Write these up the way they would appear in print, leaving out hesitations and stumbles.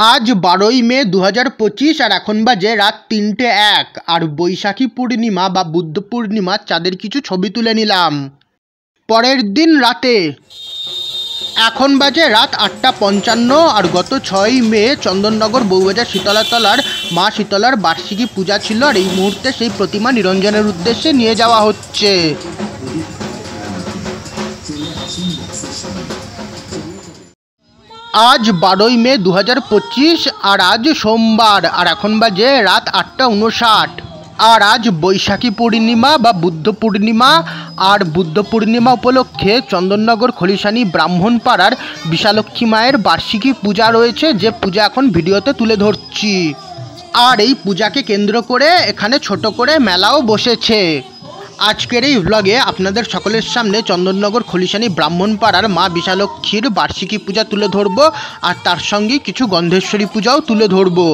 আজ 12ই মে 2025 আর এখন বাজে রাত 3:01 আর বৈশাখী পূর্ণিমা বা বুদ্ধ পূর্ণিমার চাঁদের কিছু ছবি তুলে নিলাম। পরের দিন রাতে এখন বাজে রাত 8:55 আর গত 6ই মে চন্দননগর বউবাজার শীতলাতলার মা শীতলার বার্ষিকী পূজা ছিল, আর এই মুহূর্তে সেই প্রতিমা নিরঞ্জনের উদ্দেশ্যে নিয়ে যাওয়া হচ্ছে। আজ 12ই মে 2025 আর আজ সোমবার আর এখন বাজে রাত 8:59 আর আজ বৈশাখী পূর্ণিমা বা বুদ্ধ পূর্ণিমা। আর বুদ্ধ পূর্ণিমা উপলক্ষে চন্দননগর খলিশানি ব্রাহ্মণপাড়ার বিশালক্ষী মায়ের বার্ষিকী পূজা রয়েছে, যে পূজা এখন ভিডিওতে তুলে ধরছি। আর এই পূজাকে কেন্দ্র করে এখানে ছোট করে মেলাও বসেছে। আজকের এই ব্লগে আপনাদের সকলের সামনে চন্দননগর খলিশানি ব্রাহ্মণপাড়ার মা বিশালক্ষীর বার্ষিকী পূজা তুলে ধরবো, আর তার সঙ্গে কিছু গন্ধেশ্বরী পূজাও তুলে ধরবো।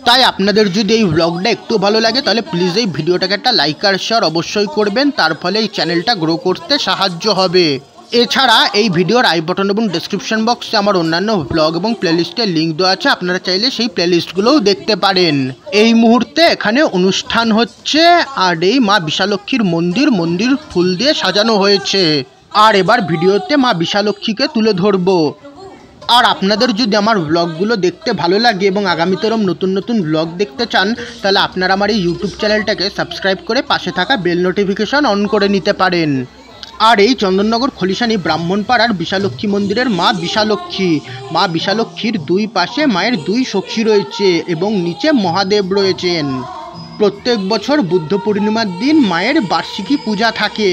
তাই আপনাদের যদি এই ব্লগটা একটু ভালো লাগে তাহলে প্লিজ এই ভিডিওটাকে একটা লাইক আর শেয়ার অবশ্যই করবেন, তার ফলে এই চ্যানেলটা গ্রো করতে সাহায্য হবে। এছাড়া এই ভিডিওর আই বাটন এবং ডেসক্রিপশন বক্সে আমার অন্যান্য ব্লগ এবং প্লেলিস্টের লিঙ্ক দেওয়া আছে, আপনারা চাইলে সেই প্লেলিস্টগুলোও দেখতে পারেন। এই মুহূর্তে এখানে অনুষ্ঠান হচ্ছে, আর এই মা বিশালক্ষীর মন্দির ফুল দিয়ে সাজানো হয়েছে। আর এবার ভিডিওতে মা বিশালক্ষীকে তুলে ধরবো। আর আপনাদের যদি আমার ব্লগগুলো দেখতে ভালো লাগে এবং আগামীতে নতুন নতুন ব্লগ দেখতে চান, তাহলে আপনারা আমার এই ইউটিউব চ্যানেলটাকে সাবস্ক্রাইব করে পাশে থাকা বেল নোটিফিকেশন অন করে নিতে পারেন। আর এই চন্দননগর খলিশানি ব্রাহ্মণপাড়ার বিশালক্ষী মন্দিরের মা বিশালক্ষীর দুই পাশে মায়ের দুই সখী রয়েছে এবং নিচে মহাদেব রয়েছেন। প্রত্যেক বছর বুদ্ধ পূর্ণিমার দিন মায়ের বার্ষিকী পূজা থাকে।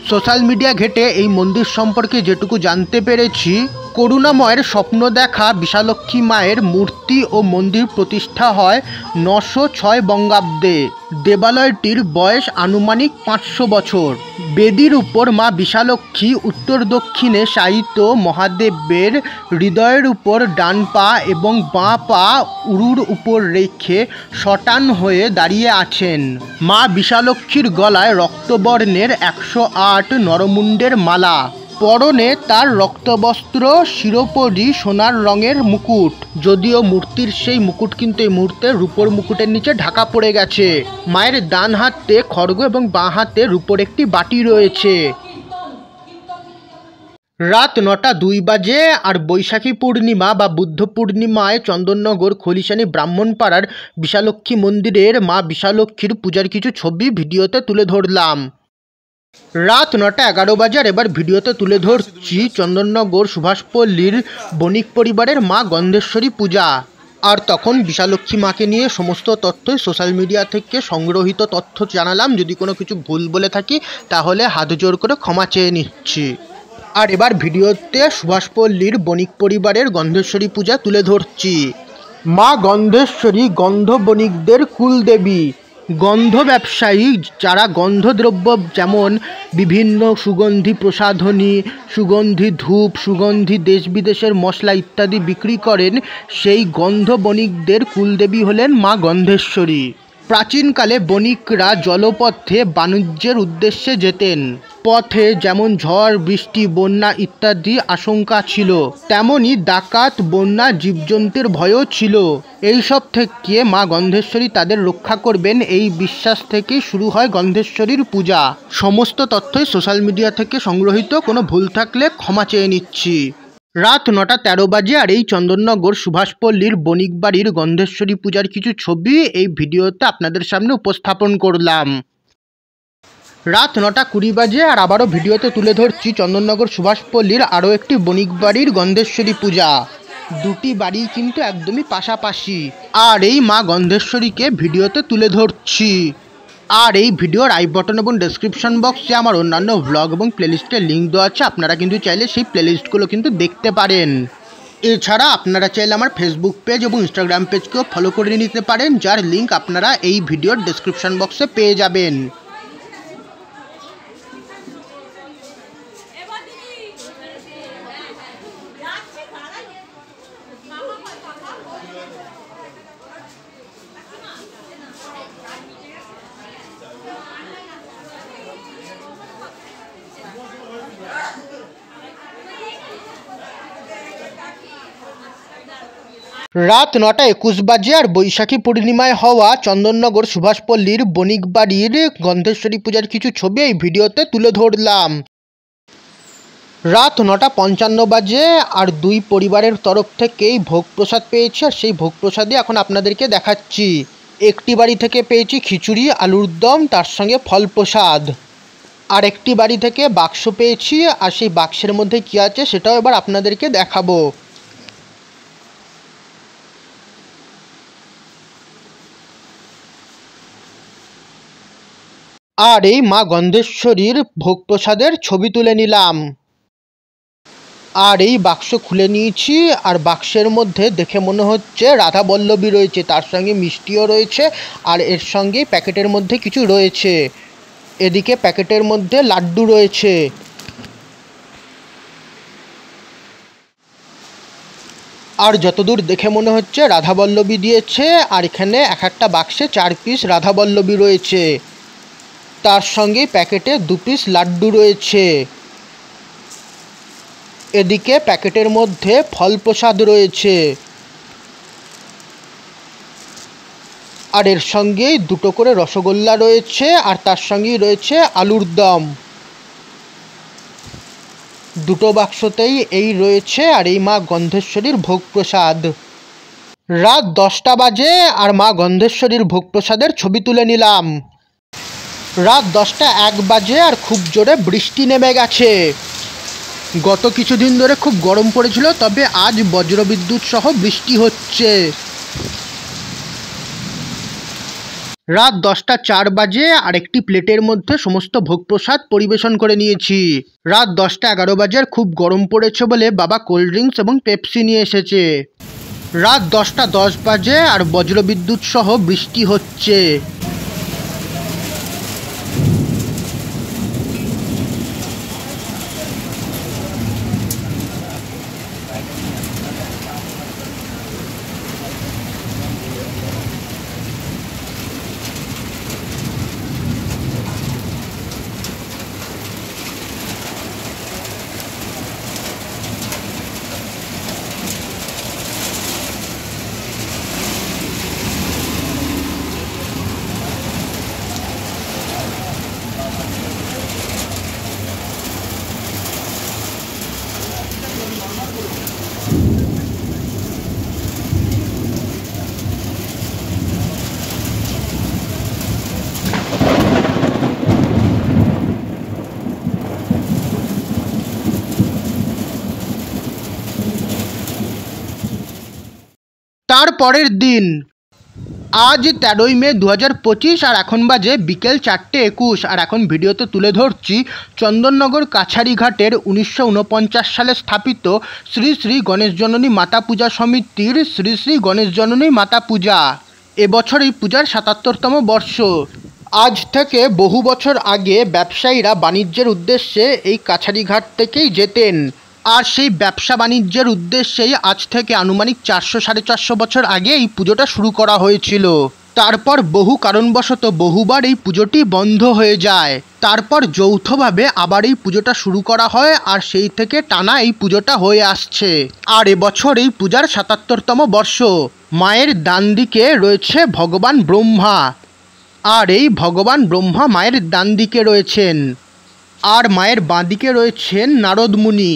সোশ্যাল মিডিয়া ঘেটে এই মন্দির সম্পর্কে যেটুকু জানতে পেরেছি, করুণাময়ের স্বপ্ন দেখা বিশালক্ষী মায়ের মূর্তি ও মন্দির প্রতিষ্ঠা হয় 906 বঙ্গাব্দে। দেবালয়টির বয়স আনুমানিক 500 বছর। বেদির উপর মা বিশালক্ষী উত্তর দক্ষিণে শায়িত মহাদেবের হৃদয়ের উপর ডান পা এবং বাঁ পা উরুর উপর রেখে শটান হয়ে দাঁড়িয়ে আছেন। মা বিশালক্ষীর গলায় রক্তবর্ণের 108 নরমুণ্ডের মালা, পরনে তার রক্তবস্ত্র, শিরোপরি সোনার রঙের মুকুট। যদিও মূর্তির সেই মুকুট কিন্তু এই মুহূর্তে রূপোর মুকুটের নিচে ঢাকা পড়ে গেছে। মায়ের ডান হাতে খড়গ এবং বাঁ হাতে রূপোর একটি বাটি রয়েছে। রাত 9:02 বাজে আর বৈশাখী পূর্ণিমা বা বুদ্ধ পূর্ণিমায় চন্দননগর খলিশানি ব্রাহ্মণপাড়ার বিশালক্ষী মন্দিরের মা বিশালক্ষীর পূজার কিছু ছবি ভিডিওতে তুলে ধরলাম। রাত 9:11 বাজে আর এবার ভিডিওতে তুলে ধরছি চন্দননগর সুভাষপল্লীর বণিক পরিবারের মা গন্ধেশ্বরী পূজা। আর তখন বিশালক্ষী মাকে নিয়ে সমস্ত তথ্যই সোশ্যাল মিডিয়া থেকে সংগ্রহীত তথ্য জানালাম। যদি কোনো কিছু ভুল বলে থাকি তাহলে হাত জোর করে ক্ষমা চেয়ে নিচ্ছি। আর এবার ভিডিওতে সুভাষপল্লীর বণিক পরিবারের গন্ধেশ্বরী পূজা তুলে ধরছি। মা গন্ধেশ্বরী গন্ধ বণিকদের কুলদেবী। গন্ধ ব্যবসায়ী যারা গন্ধদ্রব্য যেমন বিভিন্ন সুগন্ধি প্রসাধনী, সুগন্ধি ধূপ, সুগন্ধি দেশ বিদেশের মশলা ইত্যাদি বিক্রি করেন, সেই গন্ধ বণিকদের কুলদেবী হলেন মা গন্ধেশ্বরী। প্রাচীনকালে বণিকরা জলপথে বাণিজ্যের উদ্দেশ্যে যেতেন। পথে যেমন ঝড়, বৃষ্টি, বন্যা ইত্যাদি আশঙ্কা ছিল, তেমনি ডাকাত, বন্যা, জীবজন্তুর ভয়ও ছিল। এইসব থেকে মা গন্ধেশ্বরী তাদের রক্ষা করবেন, এই বিশ্বাস থেকেই শুরু হয় গন্ধেশ্বরীর পূজা। সমস্ত তথ্যই সোশ্যাল মিডিয়া থেকে সংগ্রহীত, কোনো ভুল থাকলে ক্ষমা চেয়ে নিচ্ছি। রাত 9:13 বাজে আর এই চন্দননগর সুভাষপল্লীর বণিক বাড়ির গন্ধেশ্বরী পূজার কিছু ছবি এই ভিডিওতে আপনাদের সামনে উপস্থাপন করলাম। রাত 9:20 বাজে আর আবারও ভিডিওতে তুলে ধরছি চন্দননগর সুভাষপল্লীর আরও একটি বণিক বাড়ির গন্ধেশ্বরী পূজা। দুটি বাড়ি কিন্তু একদমই পাশাপাশি। আর এই মা গন্ধেশ্বরীকে ভিডিওতে তুলে ধরছি। আর এই ভিডিওর আই বাটন এবং ডেসক্রিপশন বক্সে আমার অন্যান্য ব্লগ এবং প্লেলিস্টের লিঙ্ক দেওয়া আছে, আপনারা কিন্তু চাইলে সেই প্লেলিস্টগুলো কিন্তু দেখতে পারেন। এছাড়া আপনারা চাইলে আমার ফেসবুক পেজ এবং ইনস্টাগ্রাম পেজকেও ফলো করে নিতে পারেন, যার লিঙ্ক আপনারা এই ভিডিওর ডেসক্রিপশন বক্সে পেয়ে যাবেন। রাত 9:21 বাজে আর বৈশাখী পূর্ণিমায় হওয়া চন্দননগর সুভাষপল্লীর বণিকবাড়ির গন্ধেশ্বরী পূজার কিছু ছবি এই ভিডিওতে তুলে ধরলাম। রাত 9:55 বাজে আর দুই পরিবারের তরফ থেকেই ভোগ প্রসাদ পেয়েছি, আর সেই ভোগ প্রসাদই এখন আপনাদেরকে দেখাচ্ছি। একটি বাড়ি থেকে পেয়েছি খিচুড়ি, আলুর দম, তার সঙ্গে ফল প্রসাদ। আর একটি বাড়ি থেকে বাক্স পেয়েছি, আর সেই বাক্সের মধ্যে কী আছে সেটাও এবার আপনাদেরকে দেখাবো। আর এই মা গন্ধেশ্বরীর ভোগ প্রসাদের ছবি তুলে নিলাম। আর এই বাক্স খুলে নিয়েছি, আর বাক্সের মধ্যে দেখে মনে হচ্ছে রাধা বল্লভী রয়েছে, তার সঙ্গে মিষ্টিও রয়েছে, আর এর সঙ্গে প্যাকেটের মধ্যে কিছু রয়েছে। এদিকে প্যাকেটের মধ্যে লাড্ডু রয়েছে। আর যতদূর দেখে মনে হচ্ছে রাধা বল্লভী দিয়েছে, আর এখানে এক একটা বাক্সে 4 পিস রাধা বল্লভী রয়েছে, তার সঙ্গে প্যাকেটে 2 পিস লাড্ডু রয়েছে। এদিকে প্যাকেটের মধ্যে ফল প্রসাদ রয়েছে, আর এর সঙ্গেই 2টো করে রসগোল্লা রয়েছে, আর তার সঙ্গেই রয়েছে আলুর দম। 2টো বাক্সতেই এই রয়েছে, আর এই মা গন্ধেশ্বরীর ভোগ প্রসাদ। রাত 10টা বাজে আর মা গন্ধেশ্বরীর ভোগ প্রসাদের ছবি তুলে নিলাম। রাত 10টা 1 বাজে আর খুব জোরে বৃষ্টি নেমে গেছে। গত কিছুদিন ধরে খুব গরম পড়েছিল, তবে আজ বজ্রবিদ্যুৎ সহ বৃষ্টি হচ্ছে। রাত 10টা 4 বাজে আর একটি প্লেটের মধ্যে সমস্ত ভোগ প্রসাদ পরিবেশন করে নিয়েছি। রাত 10টা 11 বাজে আর খুব গরম পড়েছে বলে বাবা কোল্ড ড্রিঙ্কস এবং পেপসি নিয়ে এসেছে। রাত 10টা 10 বাজে আর বজ্রবিদ্যুৎ সহ বৃষ্টি হচ্ছে। তারপরের দিন আজ 13ই মে 2025 আর এখন বাজে বিকেল 4:21, আর এখন ভিডিওতে তুলে ধরছি চন্দননগর কাছারিঘাটের 1949 সালে স্থাপিত শ্রী শ্রী গণেশ জননী মাতা পূজা সমিতির শ্রী শ্রী গণেশ জননী মাতা পূজা। এবছর এই পূজার 77তম বর্ষ। আজ থেকে বহু বছর আগে ব্যবসায়ীরা বাণিজ্যের উদ্দেশ্যে এই কাছারিঘাট থেকেই যেতেন, আর সেই ব্যবসা বাণিজ্যের উদ্দেশ্যেই আজ থেকে আনুমানিক 400-450 বছর আগে এই পুজোটা শুরু করা হয়েছিল। তারপর বহু কারণবশত বহুবার এই পুজোটি বন্ধ হয়ে যায়। তারপর যৌথভাবে আবার এই পুজোটা শুরু করা হয়, আর সেই থেকে টানা এই পুজোটা হয়ে আসছে। আর এবছর এই পূজার 77তম বর্ষ। মায়ের ডান দিকে রয়েছে ভগবান ব্রহ্মা, আর এই ভগবান ব্রহ্মা মায়ের ডান দিকে রয়েছেন, আর মায়ের বাঁ দিকে রয়েছেন নারদ মুনি।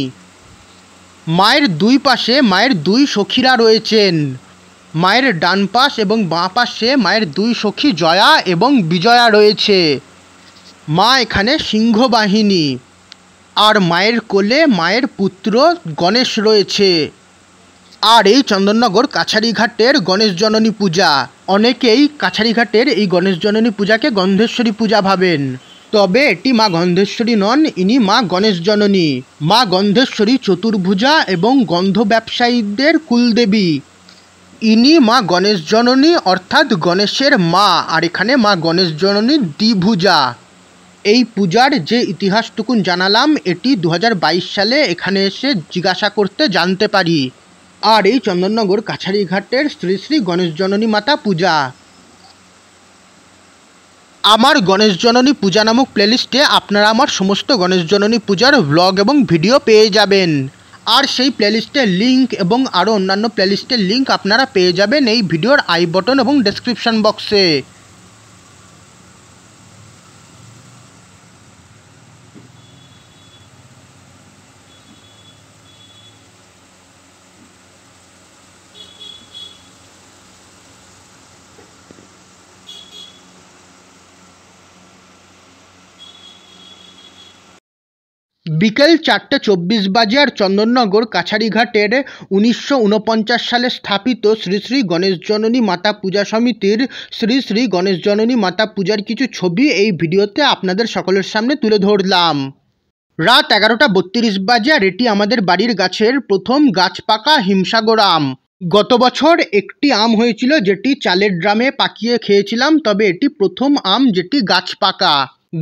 মায়ের দুই পাশে মায়ের 2 সখীরা রয়েছেন। মায়ের ডান পাশ এবং বাঁ পাশে মায়ের 2 সখী জয়া এবং বিজয়া রয়েছে। মা এখানে সিংহবাহিনী, আর মায়ের কোলে মায়ের পুত্র গণেশ রয়েছে। আর এই চন্দননগর কাছারিঘাটের গণেশ জননী পূজা, অনেকেই কাছারিঘাটের এই গণেশ জননী পূজাকে গন্ধেশ্বরী পূজা ভাবেন, তবে এটি মা গন্ধেশ্বরী নন, ইনি মা গণেশ জননী। মা গন্ধেশ্বরী চতুর্ভুজা এবং গন্ধ ব্যবসায়ীদের কুলদেবী। ইনি মা গণেশ জননী অর্থাৎ গণেশের মা, আর এখানে মা গণেশ জননী দ্বিভুজা। এই পূজার যে ইতিহাসটুকুন জানালাম এটি 2022 সালে এখানে এসে জিজ্ঞাসা করতে জানতে পারি। আর এই চন্দননগর কাছারিঘাটের শ্রী শ্রী গণেশ জননী মাতা পূজা। আমার গণেশ জননী পূজা নামক প্লেলিস্টে আপনারা আমার সমস্ত গণেশ জননী পূজার ব্লগ এবং ভিডিও পেয়ে যাবেন। আর সেই প্লেলিস্টের লিঙ্ক এবং আরও অন্যান্য প্লেলিস্টের লিঙ্ক আপনারা পেয়ে যাবেন এই ভিডিওর আই বটন এবং ডেসক্রিপশন বক্সে। বিকেল 4:24 বাজে আর চন্দননগর কাছারিঘাটের 1949 সালে স্থাপিত শ্রী শ্রী গণেশ জননী মাতা পূজা সমিতির শ্রী শ্রী গণেশ জননী মাতা পূজার কিছু ছবি এই ভিডিওতে আপনাদের সকলের সামনে তুলে ধরলাম। রাত 11:32 বাজে আর এটি আমাদের বাড়ির গাছের প্রথম গাছ পাকা হিমসাগর আম। গত বছর একটি আম হয়েছিল যেটি চালের ড্রামে পাকিয়ে খেয়েছিলাম, তবে এটি প্রথম আম যেটি গাছ পাকা।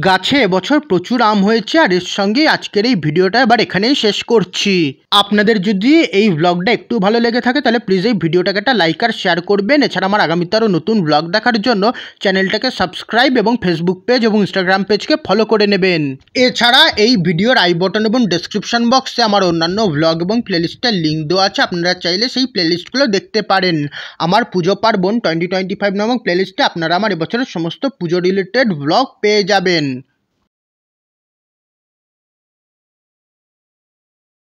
গাছে এবছর প্রচুর আম হয়েছে আর এর সঙ্গে আজকের এই ভিডিওটা এবার এখানেই শেষ করছি। আপনাদের যদি এই ব্লগটা একটু ভালো লেগে থাকে তাহলে প্লিজ এই ভিডিওটাকে একটা লাইক আর শেয়ার করবেন। এছাড়া আমার আগামীতে আরও নতুন ব্লগ দেখার জন্য চ্যানেলটাকে সাবস্ক্রাইব এবং ফেসবুক পেজ এবং ইনস্টাগ্রাম পেজকে ফলো করে নেবেন। এছাড়া এই ভিডিওর আই বটন এবং ডেসক্রিপশন বক্সে আমার অন্যান্য ব্লগ এবং প্লেলিস্টের লিঙ্ক দেওয়া আছে, আপনারা চাইলে সেই প্লেলিস্টগুলো দেখতে পারেন। আমার পুজো পার্বণ 2025 নামক প্লেলিস্টে আপনারা আমার এবছরের সমস্ত পুজো রিলেটেড ব্লগ পেয়ে যাবেন।